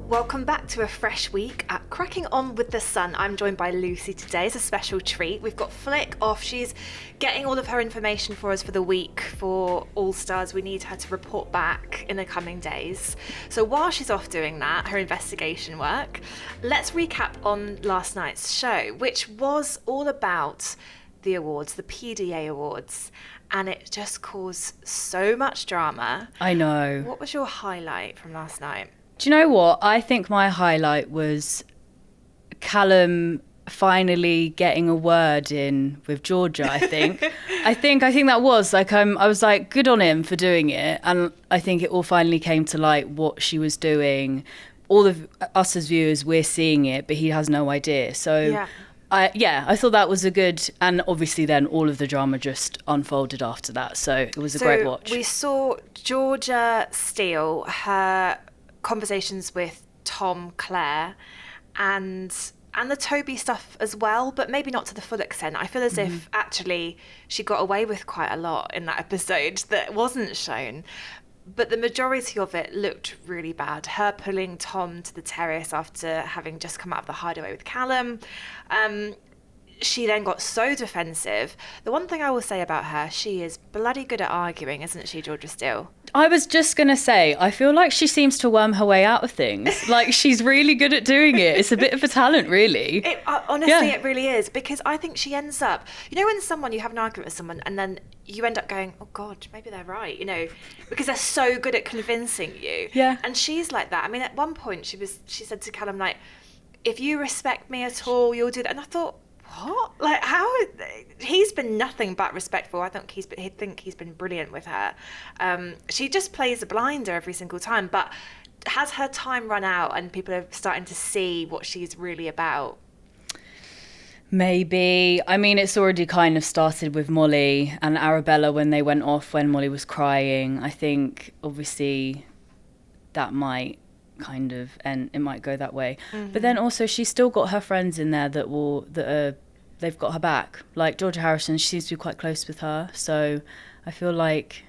Welcome back to a fresh week at Cracking On with the Sun. I'm joined by Lucy today. It's a special treat. We've got Flick off. She's getting all of her information for us for the week for All Stars. We need her to report back in the coming days. So while she's off doing that, her investigation work, let's recap on last night's show, which was all about the awards, the PDA awards. And it just caused so much drama. I know. What was your highlight from last night? Do you know what? I think my highlight was Callum finally getting a word in with Georgia, I think. I think that was like, I was like, good on him for doing it. And I think it all finally came to light what she was doing. All of us as viewers, we're seeing it, but he has no idea. So I thought that was a good, and obviously then all of the drama just unfolded after that. So it was a great watch. We saw Georgia steal her conversations with Tom, Claire, and the Toby stuff as well, but maybe not to the full extent. I feel as if actually she got away with quite a lot in that episode that wasn't shown. But the majority of it looked really bad. Her pulling Tom to the terrace after having just come out of the hideaway with Callum. She then got so defensive. The one thing I will say about her, she is bloody good at arguing, isn't she, Georgia Steele? I was just going to say, I feel like she seems to worm her way out of things. Like, she's really good at doing it. It's a bit of a talent, really. Honestly, it really is. Because I think she ends up... You know when you have an argument with someone and then you end up going, oh, God, maybe they're right, you know, because they're so good at convincing you. Yeah. And she's like that. I mean, at one point, she said to Callum, like, if you respect me at all, you'll do that. And I thought... What? Like, how? He's been nothing but respectful. I think he's been brilliant with her. She just plays a blinder every single time. But has her time run out and people are starting to see what she's really about? Maybe. I mean, it's already kind of started with Molly and Arabella when they went off when Molly was crying. I think, obviously, that might kind of, and it might go that way. But then also she's still got her friends in there they've got her back, like Georgia Harrison. She seems to be quite close with her, so I feel like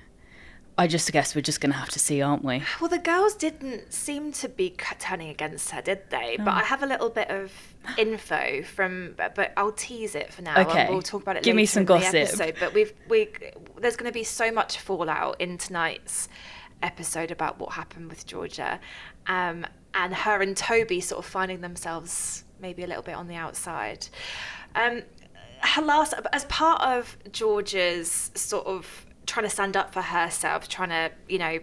I guess we're just gonna have to see, aren't we? Well, the girls didn't seem to be turning against her, did they? But I have a little bit of info but I'll tease it for now. Okay, and we'll talk about it give later me some in gossip. the episode. But there's going to be so much fallout in tonight's episode about what happened with Georgia, and her and Toby sort of finding themselves maybe a little bit on the outside. Her last, as part of Georgia's sort of trying to stand up for herself, trying to, you know,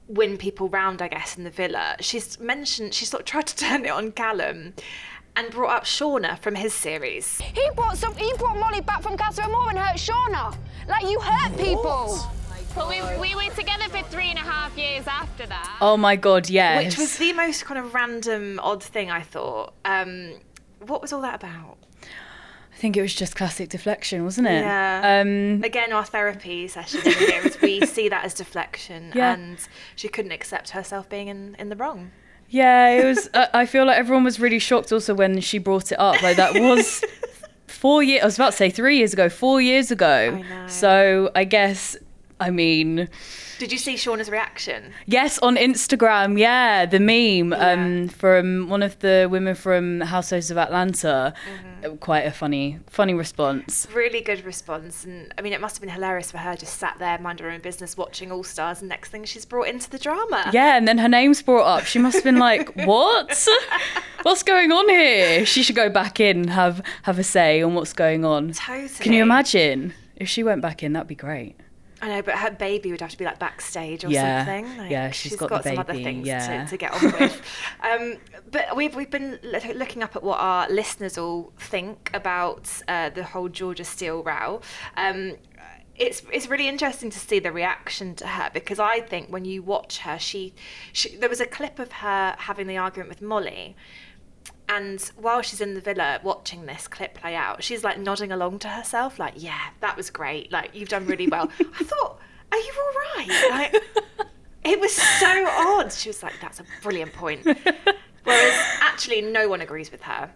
win people round, I guess, in the villa, she sort of tried to turn it on Callum and brought up Shauna from his series. He brought Molly back from Casa Amor and hurt Shauna. Like, you hurt people. But we were together for 3.5 years after that. Oh my God, yes. Which was the most kind of random, odd thing, I thought. What was all that about? I think it was just classic deflection, wasn't it? Yeah. Again, our therapy session in here is we see that as deflection, and she couldn't accept herself being in the wrong. Yeah, it was. I feel like everyone was really shocked also when she brought it up. Like, that was 4 years. I was about to say 3 years ago. 4 years ago. I know. So I guess. I mean... Did you see Shauna's reaction? Yes, on Instagram, yeah, the meme from one of the women from Housewives of Atlanta. Quite a funny response. Really good response. And I mean, it must have been hilarious for her, just sat there, mind her own business, watching All Stars, and next thing she's brought into the drama. Yeah, and then her name's brought up. She must have been like, what? What's going on here? She should go back in and have a say on what's going on. Totally. Can you imagine? If she went back in, that'd be great. I know, but her baby would have to be like backstage or something. Like, yeah, she's got the baby, some other things to get on with. But we've been looking up at what our listeners all think about the whole Georgia Steele row. It's really interesting to see the reaction to her, because I think when you watch her, she there was a clip of her having the argument with Molly. And while she's in the villa watching this clip play out, she's like nodding along to herself, like, yeah, that was great. Like, you've done really well. I thought, are you all right? Like, it was so odd. She was like, that's a brilliant point. Whereas actually no one agrees with her.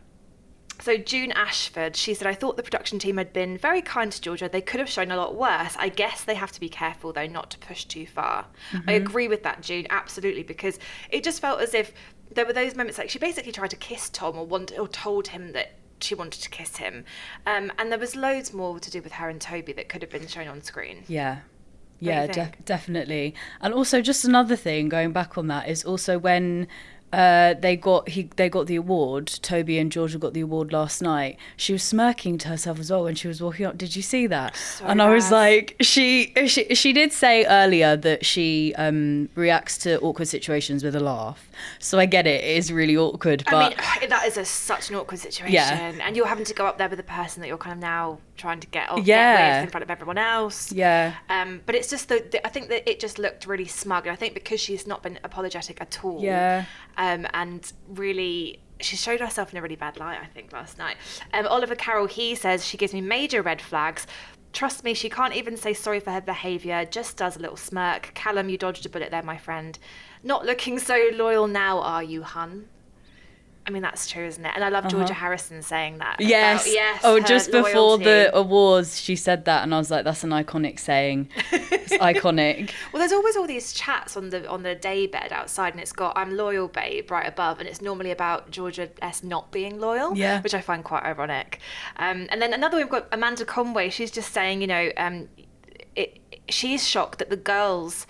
So June Ashford, she said, I thought the production team had been very kind to Georgia. They could have shown a lot worse. I guess they have to be careful, though, not to push too far. I agree with that, June, absolutely, because it just felt as if there were those moments, like she basically tried to kiss Tom or told him that she wanted to kiss him. And there was loads more to do with her and Toby that could have been shown on screen. Yeah. What do Yeah, you think? definitely. And also, just another thing going back on that is also when they got the award. Toby and Georgia got the award last night. She was smirking to herself as well when she was walking up. Did you see that? So and I was bad. like, she did say earlier that she reacts to awkward situations with a laugh. So I get it. It is really awkward, but I mean, that is such an awkward situation. Yeah. And you're having to go up there with a person that you're kind of now trying to get with Yeah. in front of everyone else. yeah, But it's just I think that it just looked really smug. And I think because she's not been apologetic at all. Yeah. And really, she showed herself in a really bad light, I think, last night. Oliver Carroll, he says, she gives me major red flags. Trust me, she can't even say sorry for her behaviour, just does a little smirk. Callum, you dodged a bullet there, my friend. Not looking so loyal now, are you, hun? I mean, that's true, isn't it? And I love Georgia Harrison saying that. Yes. About, Oh, her just before loyalty. the awards, she said that, and I was like, "That's an iconic saying. It's iconic." Well, there's always all these chats on the day bed outside, and it's got "I'm loyal, babe" right above, and it's normally about Georgia S not being loyal, Yeah. which I find quite ironic. And then another we've got Amanda Conway. She's just saying, she's shocked that the girls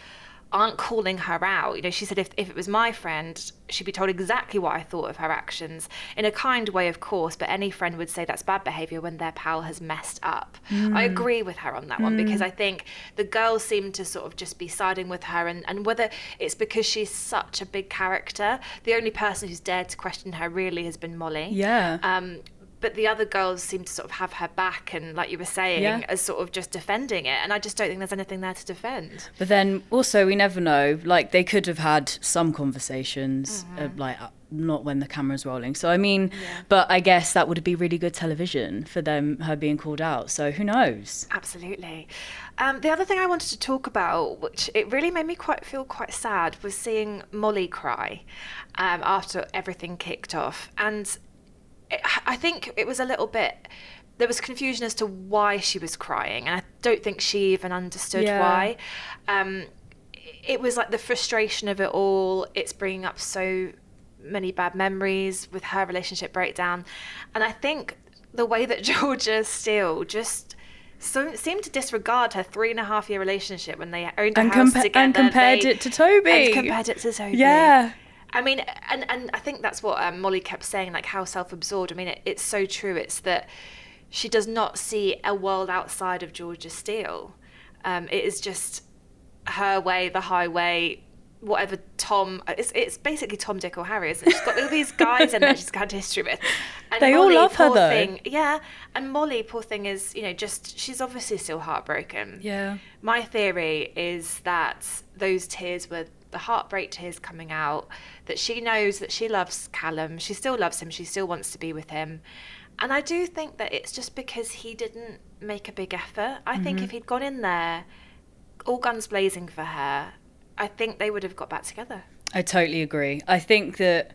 aren't calling her out. She said if it was my friend, she'd be told exactly what I thought of her actions, in a kind way, of course, but any friend would say that's bad behaviour when their pal has messed up. I agree with her on that one, because I think the girls seem to sort of just be siding with her, and whether it's because she's such a big character, the only person who's dared to question her really has been Molly. Yeah. But the other girls seem to sort of have her back, and like you were saying, Yeah. as sort of just defending it. And I just don't think there's anything there to defend. But then also, we never know. Like, they could have had some conversations, not when the camera's rolling. So I mean, but I guess that would be really good television for her being called out. So who knows? Absolutely. The other thing I wanted to talk about, which it really made me feel quite sad, was seeing Molly cry after everything kicked off. And I think it was a little bit, there was confusion as to why she was crying, and I don't think she even understood why. It was like the frustration of it all. It's bringing up so many bad memories with her relationship breakdown, and I think the way that Georgia Steele just seemed to disregard her 3.5-year relationship when they owned a house together. And compared it to Toby. Yeah. I mean, and I think that's what Molly kept saying, like how self-absorbed. I mean, it's so true. It's that she does not see a world outside of Georgia Steele. It is just her way, the highway, whatever Tom... It's basically Tom, Dick or Harry, isn't it? She's got all these guys in there she's had history with. And They all love her, poor though. thing, yeah, and Molly, poor thing, is, she's obviously still heartbroken. Yeah. My theory is that those tears were the heartbreak tears coming out, that she knows that she loves Callum, she still loves him, she still wants to be with him. And I do think that it's just because he didn't make a big effort. I think if he'd gone in there all guns blazing for her, I think they would have got back together. I totally agree. I think that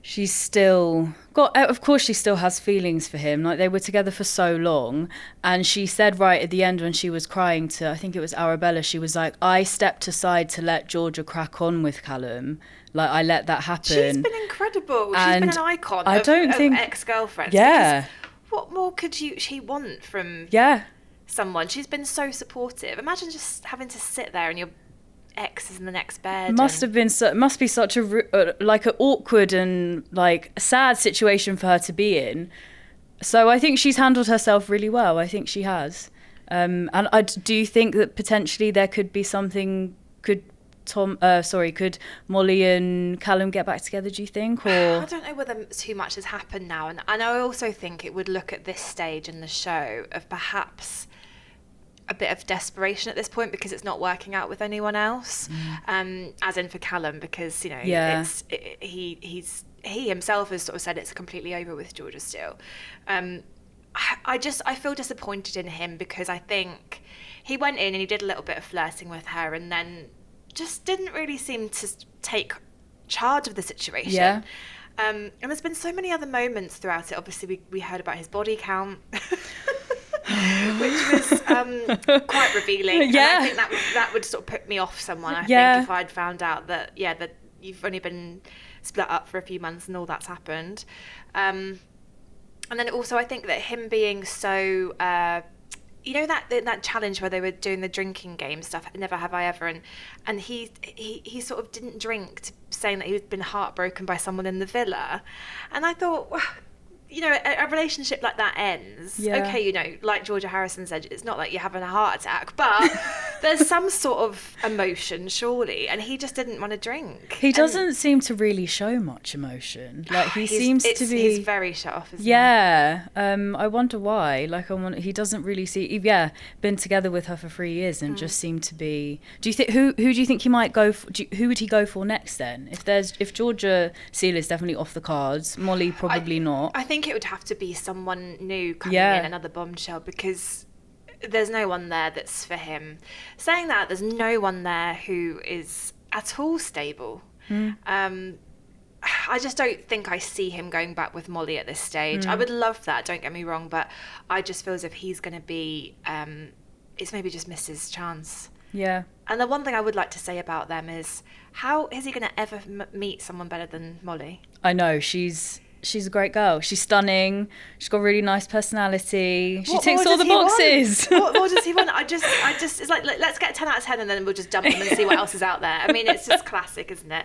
she's still of course she still has feelings for him. Like, they were together for so long, and she said right at the end when she was crying to, I think it was Arabella, she was like, I stepped aside to let Georgia crack on with Callum. Like, I let that happen. She's been incredible. She's been an icon of ex-girlfriends. Yeah. Because what more could she want from someone? She's been so supportive. Imagine just having to sit there and your ex is in the next bed. Must be such a like an awkward and like sad situation for her to be in. So I think she's handled herself really well. I think she has. And do you think that potentially there could be something? Could Molly and Callum get back together, do you think? Or I don't know whether too much has happened now, and I also think it would look at this stage in the show of perhaps a bit of desperation at this point because it's not working out with anyone else, as in for Callum, because he himself has sort of said it's completely over with Georgia Steele. I feel disappointed in him because I think he went in and he did a little bit of flirting with her and then just didn't really seem to take charge of the situation. And there's been so many other moments throughout it. Obviously, we heard about his body count, which was quite revealing. Yeah. And I think that would sort of put me off someone, I think, if I'd found out that you've only been split up for a few months and all that's happened. And then also I think that him being so... that challenge where they were doing the drinking game stuff, Never Have I Ever, and he sort of didn't drink, saying that he'd been heartbroken by someone in the villa. And I thought, well, a relationship like that ends. Yeah. Okay, like Georgia Harrison said, it's not like you're having a heart attack, but there's some sort of emotion, surely. And he just didn't want to drink. He doesn't seem to really show much emotion. Like, he's very shut off, isn't he? Yeah. I wonder why. Like, he doesn't really been together with her for 3 years and just seemed to be... Do you think, who do you think he might go for? Who would he go for next then? If Georgia Seal is definitely off the cards, Molly probably not. I think it would have to be someone new coming in, another bombshell, because there's no one there that's for him. Saying that, there's no one there who is at all stable. I just don't think I see him going back with Molly at this stage. I would love that, don't get me wrong, but I just feel as if he's going to be... it's maybe just missed his chance. Yeah. And the one thing I would like to say about them is, how is he going to ever meet someone better than Molly? I know, she's a great girl. She's stunning. She's got a really nice personality. She ticks all the boxes. What does he want? I just, it's like, let's get a 10 out of 10 and then we'll just dump them and see what else is out there. I mean, it's just classic, isn't it?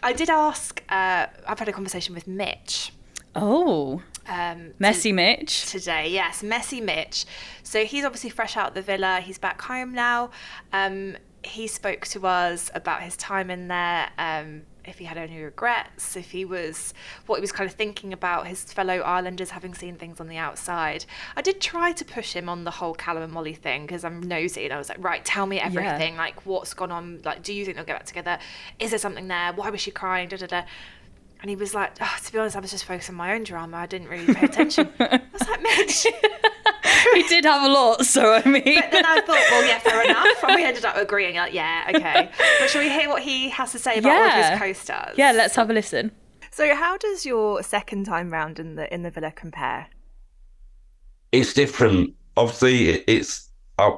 I did ask, I've had a conversation with Mitch. Oh. Messy Mitch. Today, yes, Messy Mitch. So he's obviously fresh out of the villa. He's back home now. He spoke to us about his time in there, if he had any regrets, what he was kind of thinking about his fellow Islanders, having seen things on the outside. I did try to push him on the whole Callum and Molly thing, because I'm nosy, and I was like, right, tell me everything. Yeah. Like, what's gone on? Like, do you think they'll get back together? Is there something there? Why was she crying? Da, da, da. And he was like, to be honest, I was just focused on my own drama. I didn't really pay attention. I was like, Mitch. He did have a lot, so I mean. But then I thought, well, yeah, fair enough. And we ended up agreeing, like, yeah, okay. But shall we hear what he has to say about all of his co-stars? Yeah, let's have a listen. So how does your second time round in the villa compare? It's different. Obviously, I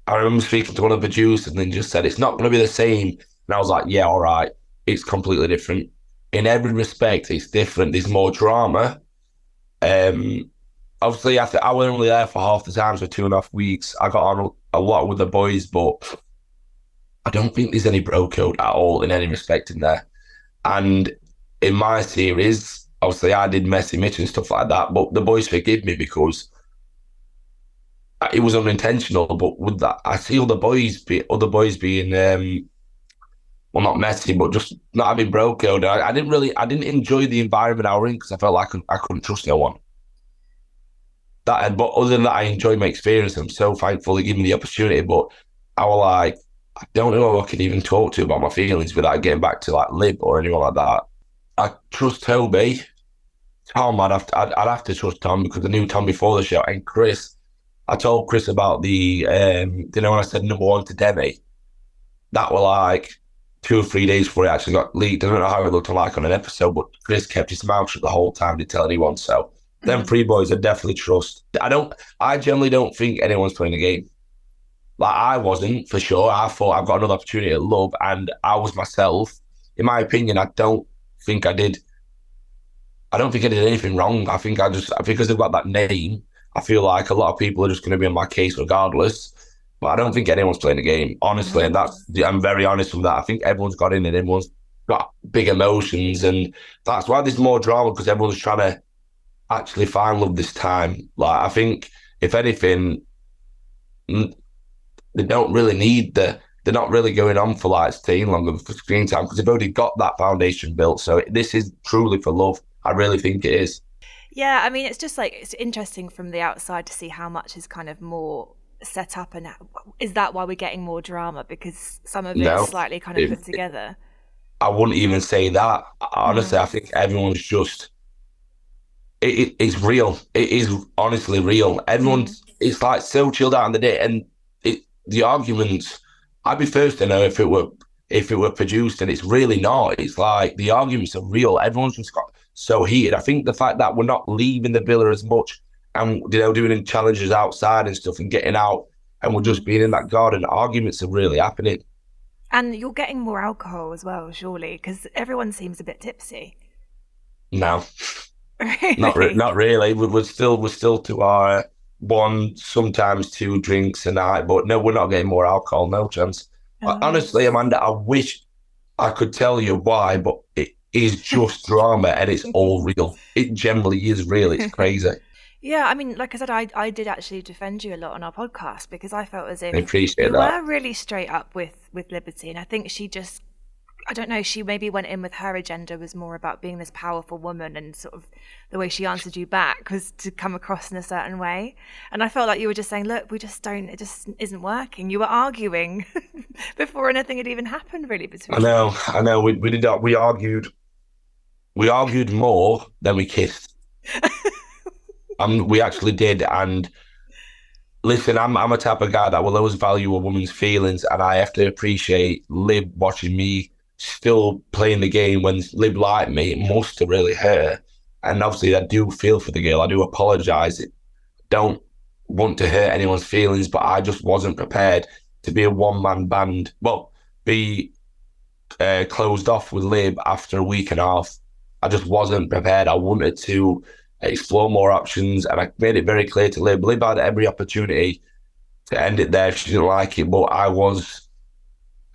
remember speaking to one of the producers and then just said, it's not going to be the same. And I was like, yeah, all right. It's completely different. In every respect, it's different. There's more drama. Obviously, I was only there for half the time, so 2.5 weeks. I got on a lot with the boys, but I don't think there's any bro code at all in any respect in there. And in my series, obviously, I did Messy Mitch and stuff like that, but the boys forgive me because it was unintentional. But with that, I see other boys being... well, not messy, but just not having bro code. I didn't enjoy the environment I was in because I felt like I couldn't trust no one. But other than that, I enjoyed my experience. I'm so thankful they gave me the opportunity. But I was like, I don't know who I can even talk to about my feelings without getting back to like Lib or anyone like that. I trust Toby. Tom, I'd have to trust Tom because I knew Tom before the show. And Chris, I told Chris about the when I said number 1 to Demi, that were like 2 or 3 days before it actually got leaked. I don't know how it looked like on an episode, but Chris kept his mouth shut the whole time, didn't tell anyone. So them 3 boys I definitely trust. I generally don't think anyone's playing a game. Like I wasn't, for sure. I thought I've got another opportunity at love and I was myself. In my opinion, I don't think I did anything wrong. I think because they've got that name, I feel like a lot of people are just going to be on my case regardless. But I don't think anyone's playing a game, honestly. And I'm very honest with that. I think everyone's got in and everyone's got big emotions. And that's why there's more drama, because everyone's trying to actually find love this time. Like, I think, if anything, they don't really they're not really going on for like staying longer for screen time because they've already got that foundation built. So this is truly for love. I really think it is. Yeah, I mean, it's just like, it's interesting from the outside to see how much is kind of more set up, and is that why we're getting more drama, because some of it is slightly kind of put together? I wouldn't even say that. Honestly, I think everyone's just it's real. It is honestly real. Everyone's it's like so chilled out in the day, and the arguments, I'd be first to know if it were if it were produced, and it's really not. It's like the arguments are real. Everyone's just got so heated. I think the fact that we're not leaving the villa as much and, doing challenges outside and stuff and getting out, and we're just being in that garden, arguments are really happening. And you're getting more alcohol as well, surely, because everyone seems a bit tipsy. No, Really? not really. We're still to our 1, sometimes 2 drinks a night, but no, we're not getting more alcohol. No chance. Honestly, Amanda, I wish I could tell you why, but it is just drama and it's all real. It generally is real. It's crazy. Yeah, I mean, like I said, I did actually defend you a lot on our podcast because I felt as if I appreciate you that. were really straight up with Liberty, and I think she just, I don't know, she maybe went in with her agenda was more about being this powerful woman, and sort of the way she answered you back was to come across in a certain way. And I felt like you were just saying, look, it just isn't working. You were arguing before anything had even happened really between you. I know. We did that. We argued more than we kissed. We actually did. And listen, I'm a type of guy that will always value a woman's feelings, and I have to appreciate Lib watching me still playing the game when Lib liked me. It must have really hurt. And obviously, I do feel for the girl. I do apologise. Don't want to hurt anyone's feelings, but I just wasn't prepared to be a one-man band. Well, be closed off with Lib after a week and a half. I just wasn't prepared. I wanted to explore more options, and I made it very clear to Lib. Lib had every opportunity to end it there if she didn't like it, but I was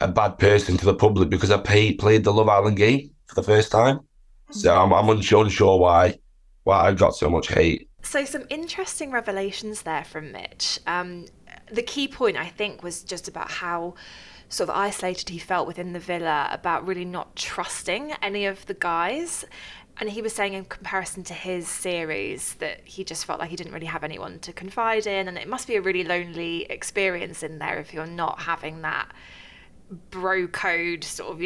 a bad person to the public because I played the Love Island game for the first time. So I'm unsure why I got so much hate. So some interesting revelations there from Mitch. The key point, I think, was just about how sort of isolated he felt within the villa, about really not trusting any of the guys. And he was saying in comparison to his series that he just felt like he didn't really have anyone to confide in, and it must be a really lonely experience in there if you're not having that bro code sort of,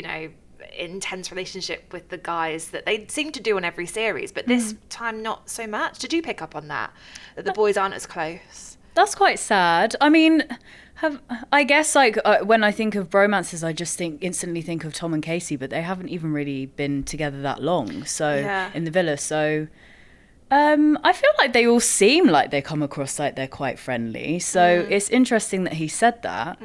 intense relationship with the guys that they seem to do on every series, but this time not so much. Did you pick up on that the boys aren't as close? That's quite sad. I mean, I guess when I think of bromances, I just instantly think of Tom and Casey, but they haven't even really been together that long. So in the villa, so I feel like they all seem like they come across like they're quite friendly. So it's interesting that he said that,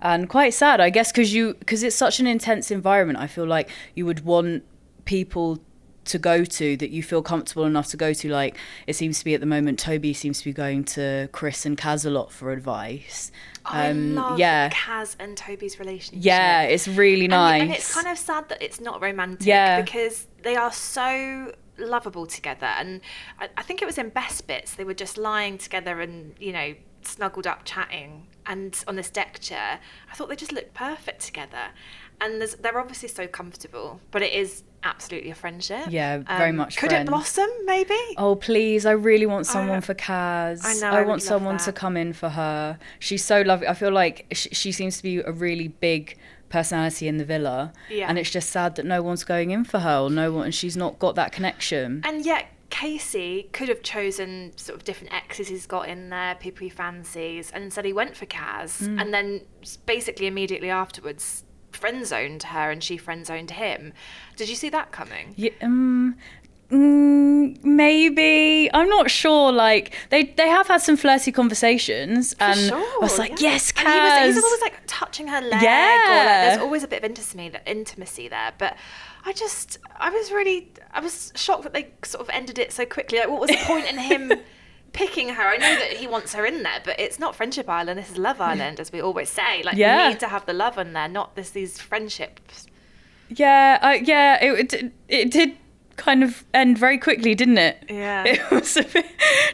and quite sad, I guess, because it's such an intense environment. I feel like you would want people to go to that you feel comfortable enough to go to. Like it seems to be at the moment, Toby seems to be going to Chris and Casa a lot for advice. I love Kaz and Toby's relationship. Yeah, it's really nice. And it's kind of sad that it's not romantic because they are so lovable together. And I think it was in Best Bits, they were just lying together and, snuggled up chatting and on this deck chair. I thought they just looked perfect together. And they're obviously so comfortable, but it is absolutely a friendship. Yeah, very much Could friends. it blossom, maybe? Oh, please. I really want someone for Kaz. I know. I want someone to come in for her. She's so lovely. I feel like she seems to be a really big personality in the villa. Yeah. And it's just sad that no one's going in for her, and she's not got that connection. And yet, Casey could have chosen sort of different exes he's got in there, people he fancies, and instead he went for Kaz. And then basically immediately afterwards friend-zoned her and she friend-zoned him. Did you see that coming? Yeah, maybe. I'm not sure. Like they have had some flirty conversations, and sure, I was like, yes, Kaz. And he's always like touching her leg. Yeah. Or, like, there's always a bit of intimacy there. But I was shocked that they sort of ended it so quickly. Like, what was the point in him picking her? I know that he wants her in there, but it's not Friendship Island. This is Love Island, as we always say. Like, we need to have the love in there, not these friendships. Yeah, it did kind of end very quickly, didn't it? Yeah. It was a bit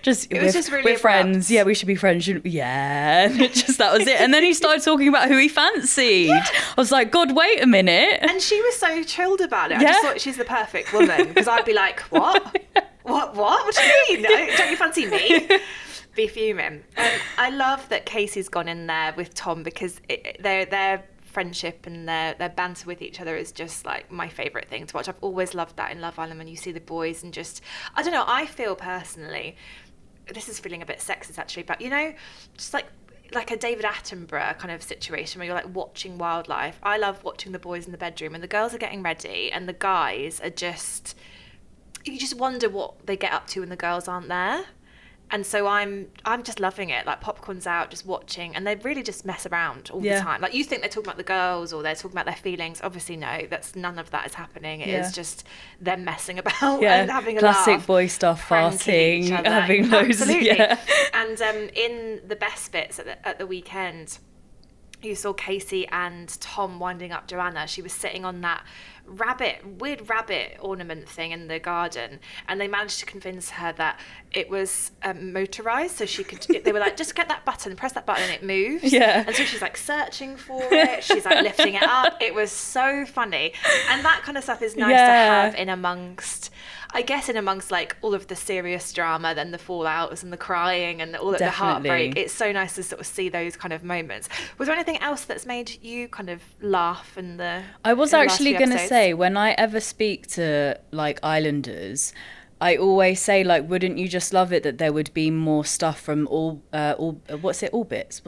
just really we're friends. Yeah, we should be friends, shouldn't we? Yeah. And that was it. And then he started talking about who he fancied. Yeah. I was like, God, wait a minute. And she was so chilled about it. I just thought she's the perfect woman, because I'd be like, what? What do you mean? Don't you fancy me? Be fuming. I love that Casey's gone in there with Tom, because their friendship and their banter with each other is just like my favourite thing to watch. I've always loved that in Love Island, when you see the boys and just, I don't know, I feel personally, this is feeling a bit sexist actually, but just like like a David Attenborough kind of situation where you're like watching wildlife. I love watching the boys in the bedroom and the girls are getting ready and the guys are just, you just wonder what they get up to when the girls aren't there. And so I'm just loving it. Like popcorn's out, just watching, and they really just mess around all the time. Like you think they're talking about the girls or they're talking about their feelings. Obviously, no, that's none of that is happening. It is just them messing about and having a classic laugh, boy stuff, farting, having loads. Absolutely. Yeah. And in the best bits at the weekend, you saw Casey and Tom winding up Joanna. She was sitting on that weird rabbit ornament thing in the garden, and they managed to convince her that it was motorized, so she could, they were like, just get that button, press that button and it moves. And so she's like searching for it, she's like lifting it up. It was so funny, and that kind of stuff is nice to have in amongst like all of the serious drama, then the fallouts and the crying and all of the heartbreak. It's so nice to sort of see those kind of moments. Was there anything else that's made you kind of laugh in the I was actually going to say, when I ever speak to like Islanders, I always say, like, wouldn't you just love it that there would be more stuff from all bits?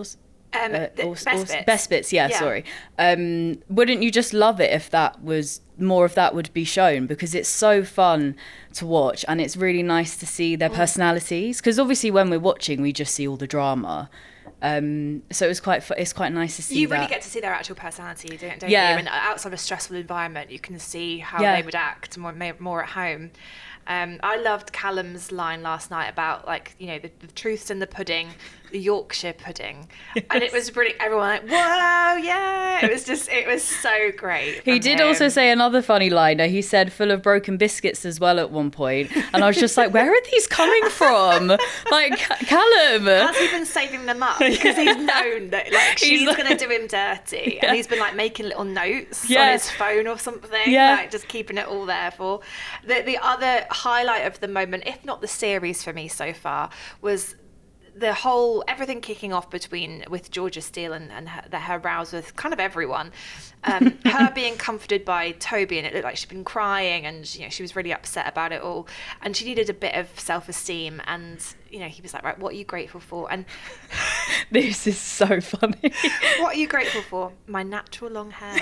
Best bits, sorry. Wouldn't you just love it if that was more of that would be shown, because it's so fun to watch and it's really nice to see their personalities, because obviously when we're watching we just see all the drama. So it's quite nice to see. You really get to see their actual personality, don't you? And outside of a stressful environment, you can see how they would act more at home. I loved Callum's line last night about, like, you know, the truth's in the pudding, the Yorkshire pudding. And it was really, everyone like, whoa, yeah. It was so great. He did also say another funny line. He said full of broken biscuits as well at one point. And I was just like, where are these coming from? Like, Callum. Has he been saving them up? Because he's known that, like, she's going to do him dirty. And he's been, like, making little notes on his phone or something. Like, just keeping it all there for. The other highlight of the moment, if not the series for me so far, was the whole everything kicking off with Georgia Steele and her rows with kind of everyone, her being comforted by Toby, and it looked like she'd been crying, and you know she was really upset about it all, and she needed a bit of self-esteem, and you know he was like, right, what are you grateful for? And this is so funny. What are you grateful for? My natural long hair.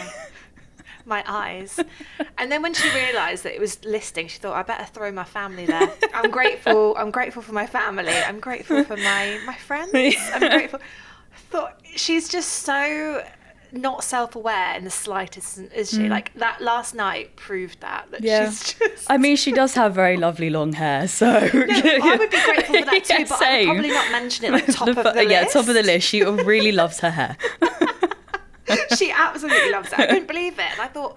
My eyes. And then when she realised that it was listing, she thought, I better throw my family there. I'm grateful for my family. I'm grateful for my friends. I'm grateful. I thought, she's just so not self-aware in the slightest, is she? Like, that last night proved that she's just... I mean, she does have very lovely long hair, so... No, I would be grateful for that too, but I would probably not mention it like top of the list. Yeah, top of the list. She really loves her hair. She absolutely loves it. I couldn't believe it. And I thought,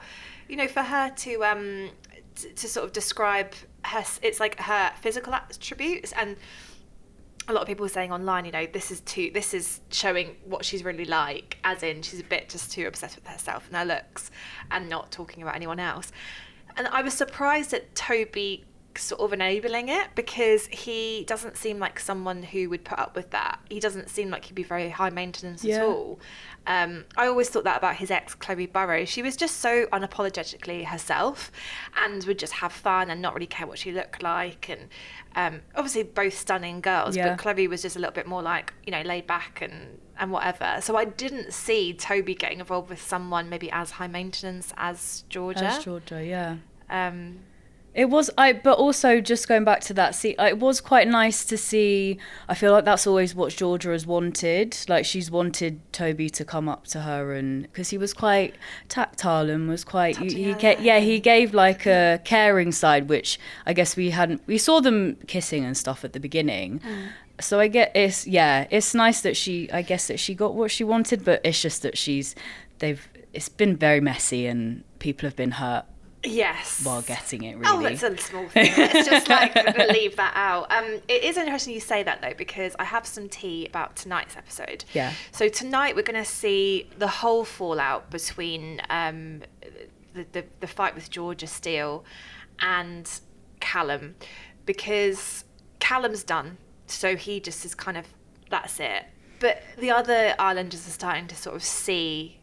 you know, for her to sort of describe her, it's like her physical attributes, and a lot of people were saying online, you know, this is showing what she's really like, as in she's a bit just too obsessed with herself and her looks and not talking about anyone else. And I was surprised at Toby sort of enabling it, because he doesn't seem like someone who would put up with that. He doesn't seem like he'd be very high maintenance at all. I always thought that about his ex, Chloe Burrows. She was just so unapologetically herself and would just have fun and not really care what she looked like. And obviously both stunning girls, but Chloe was just a little bit more like, you know, laid back and whatever. So I didn't see Toby getting involved with someone maybe as high maintenance as Georgia. It was, but also just going back to that, it was quite nice to see. I feel like that's always what Georgia has wanted. Like, she's wanted Toby to come up to her, and because he was quite tactile and was quite, he gave like a caring side, which I guess we saw them kissing and stuff at the beginning. So I get it's nice that she got what she wanted, but it's just that it's been very messy and people have been hurt. Yes. While getting it, really. Oh, that's a small thing. Let's just leave that out. It is interesting you say that, though, because I have some tea about tonight's episode. Yeah. So tonight we're going to see the whole fallout between the fight with Georgia Steele and Callum, because Callum's done, so he just is kind of, that's it. But the other Islanders are starting to sort of see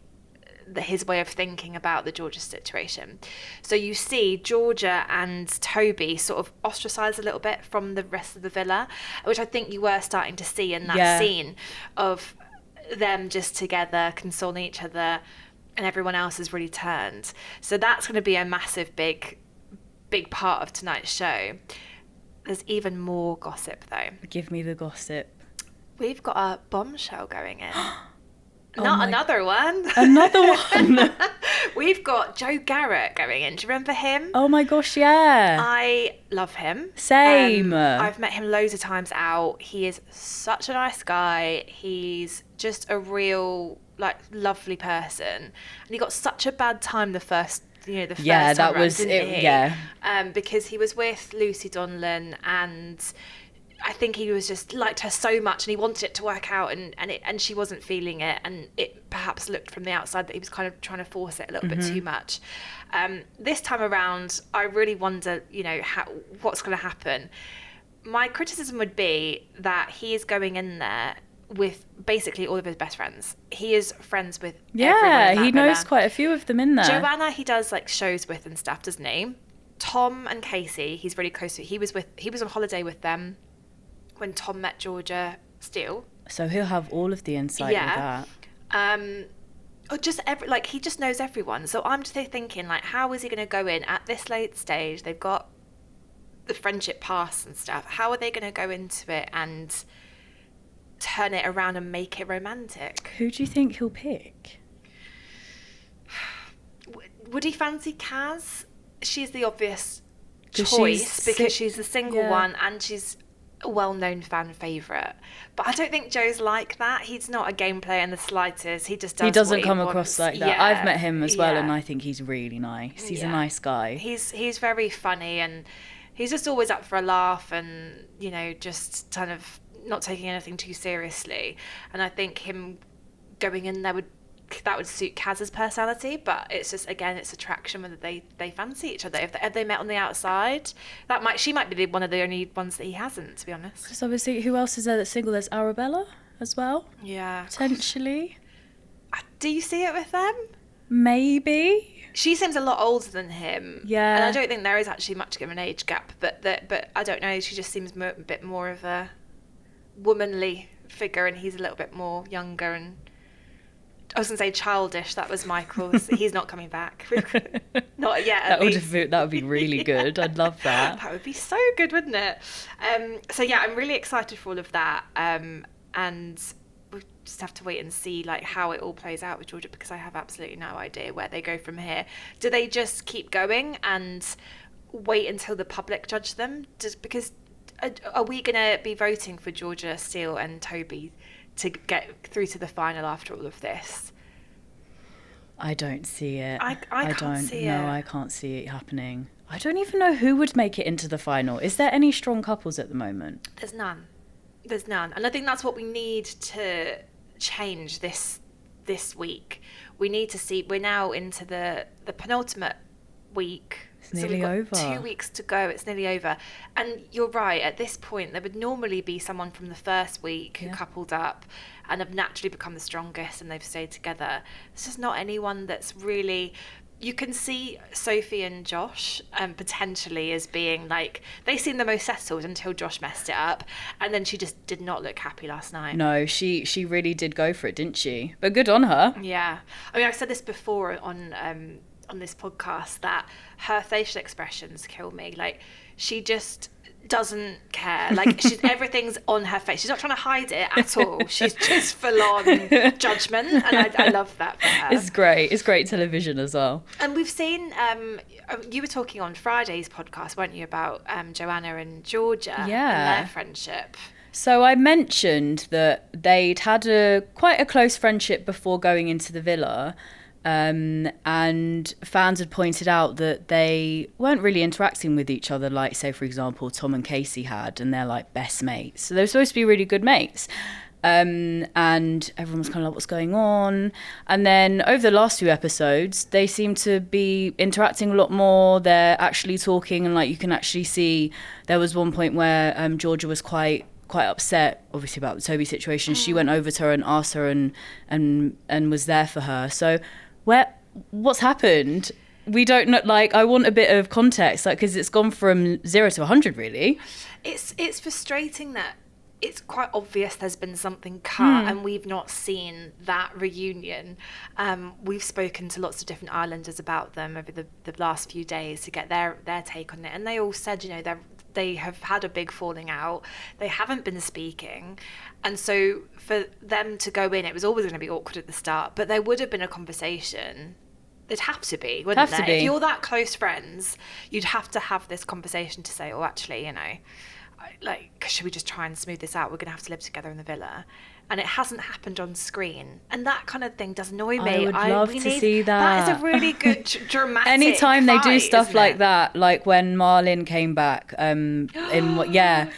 his way of thinking about the Georgia situation. So you see Georgia and Toby sort of ostracised a little bit from the rest of the villa, which I think you were starting to see in that scene of them just together, consoling each other, and everyone else has really turned. So that's going to be a massive, big part of tonight's show. There's even more gossip, though. Give me the gossip. We've got a bombshell going in. Another one. Another one. We've got Joe Garrett going in. Do you remember him? Oh my gosh, yeah. I love him. Same. I've met him loads of times out. He is such a nice guy. He's just a real, like, lovely person. And he got such a bad time the first time that round, was didn't it. he? Yeah. Because he was with Lucy Donlan, and I think he was just liked her so much, and he wanted it to work out, and she wasn't feeling it, and it perhaps looked from the outside that he was kind of trying to force it a little bit too much. This time around, I really wonder, what's going to happen. My criticism would be that he is going in there with basically all of his best friends. He is friends with everyone in that he knows villa. quite a few of them in there. Joanna, he does like shows with and stuff, doesn't he? Tom and Casey, he's really close to. He was on holiday with them when Tom met Georgia Steele. So he'll have all of the insight with that. Or just he just knows everyone. So I'm just thinking, like, how is he going to go in at this late stage? They've got the friendship pass and stuff. How are they going to go into it and turn it around and make it romantic? Who do you think he'll pick? Would he fancy Kaz? She's the obvious choice because she's the single one and she's a well-known fan favourite. But I don't think Joe's like that. He's not a game player in the slightest. He just does. He doesn't what come wants. across like that. Yeah. I've met him as well, and I think he's really nice. He's a nice guy. He's very funny, and he's just always up for a laugh, and just kind of not taking anything too seriously. And I think him going in there would suit Kaz's personality, but it's just, again, it's attraction whether they fancy each other. If they met on the outside, she might be one of the only ones that he hasn't, to be honest. Because obviously, who else is there that's single? There's Arabella as well. Yeah, potentially. Do you see it with them? Maybe. She seems a lot older than him. Yeah, and I don't think there is actually much of an age gap. But I don't know. She just seems a bit more of a womanly figure, and he's a little bit more younger and. I was going to say childish. That was Michael's. He's not coming back. Not yet. That would be really good. I'd love that. That would be so good, wouldn't it? So yeah, I'm really excited for all of that. And we'll just have to wait and see how it all plays out with Georgia, because I have absolutely no idea where they go from here. Do they just keep going and wait until the public judge them? Because are we going to be voting for Georgia Steele and Toby to get through to the final after all of this? I don't see it. I can't see it. No, I can't see it happening. I don't even know who would make it into the final. Is there any strong couples at the moment? There's none. And I think that's what we need to change this week. We need to see, we're now into the penultimate week. It's nearly over. 2 weeks to go. It's nearly over. And you're right. At this point, there would normally be someone from the first week who coupled up and have naturally become the strongest, and they've stayed together. There's just not anyone that's really. You can see Sophie and Josh potentially as being they seem the most settled until Josh messed it up, and then she just did not look happy last night. No, she really did go for it, didn't she? But good on her. Yeah. I mean, I've said this before on this podcast that her facial expressions kill me. She just doesn't care. Everything's on her face. She's not trying to hide it at all. She's just full on judgment, and I love that for her. It's great. It's great television as well. And we've seen you were talking on Friday's podcast, weren't you, about Joanna and Georgia and their friendship. So I mentioned that they'd had quite a close friendship before going into the villa. And fans had pointed out that they weren't really interacting with each other like, say, for example, Tom and Casey had, and they're best mates. So they're supposed to be really good mates. And everyone was kind of what's going on? And then over the last few episodes, they seem to be interacting a lot more. They're actually talking, and you can actually see there was one point where Georgia was quite upset, obviously, about the Toby situation. She went over to her and asked her and was there for her. So what's happened? We don't know. I want a bit of context, because it's gone from 0 to 100, really. It's frustrating that it's quite obvious there's been something cut and we've not seen that reunion. We've spoken to lots of different islanders about them over the last few days to get their take on it, and they all said, you know, they have had a big falling out. They haven't been speaking, and so for them to go in, it was always going to be awkward at the start, but there would have been a conversation. It'd have to be, wouldn't there? If you're that close friends, you'd have to have this conversation to say, oh, actually, you know, like, should we just try and smooth this out? We're going to have to live together in the villa. And it hasn't happened on screen. And that kind of thing does annoy me. I would love to see that. That is a really good dramatic Anytime they do fight, stuff isn't like it? that, like when Marlin came back, Yes.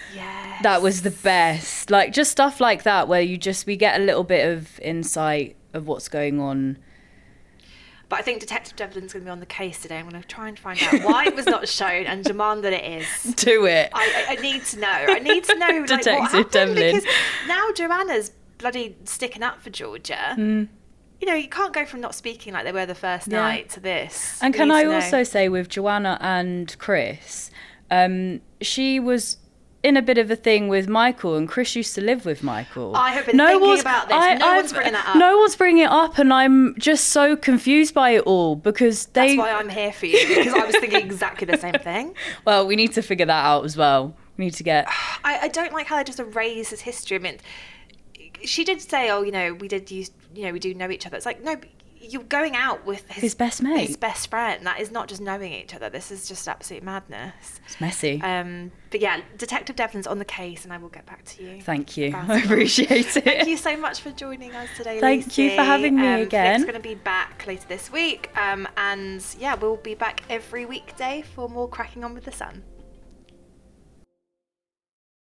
that was the best. Like, just stuff like that where we get a little bit of insight of what's going on. But I think Detective Devlin's going to be on the case today. I'm going to try and find out why it was not shown and demand that it is. Do it. I need to know. I need to know like, Detective what happened, Devlin. because now Joanna's bloody sticking up for Georgia. You know, you can't go from not speaking like they were the first night to this. And We can need I to know. also say with Joanna and Chris, she was in a bit of a thing with Michael, and Chris used to live with Michael. I have been thinking about this. No one's bringing that up. No one's bringing it up, and I'm just so confused by it all because That's why I'm here for you, because I was thinking exactly the same thing. Well, we need to figure that out as well. We need to get... I don't like how they just erase his history. I mean, she did say, oh, you know, we do know each other. It's like, no, but you're going out with His best mate. his best friend. That is not just knowing each other. This is just absolute madness. It's messy. But yeah, Detective Devlin's on the case, and I will get back to you. Thank you. about I it. appreciate it. Thank you so much for joining us today, Thank Lucy. you for having me again. Flick's going to be back later this week. And yeah, we'll be back every weekday for more Cracking On with the Sun.